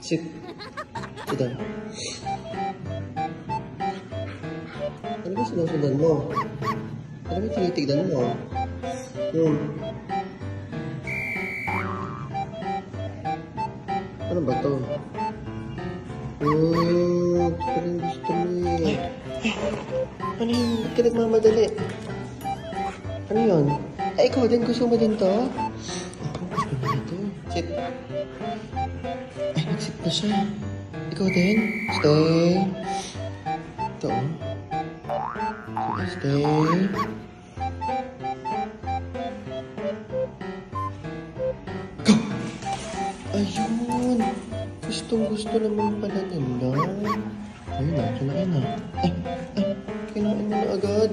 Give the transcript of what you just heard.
Sit. Sit down. Ano ba sinusundan mo? Ano ba tinitignan mo? Ano ba to? Parang gusto mo eh. Ano yun? Ba't ka nagmamadali? Ano yun? Ay, ikaw din? Gusto mo din to? Ako, gusto mo ito. Sit. Ay, nag-sit na siya. Ikaw din? Stay. Ito. Stay. Go! Ayun. Gustong-gusto naman pala nila. Ayun na, kinain na. Kinain mo na agad.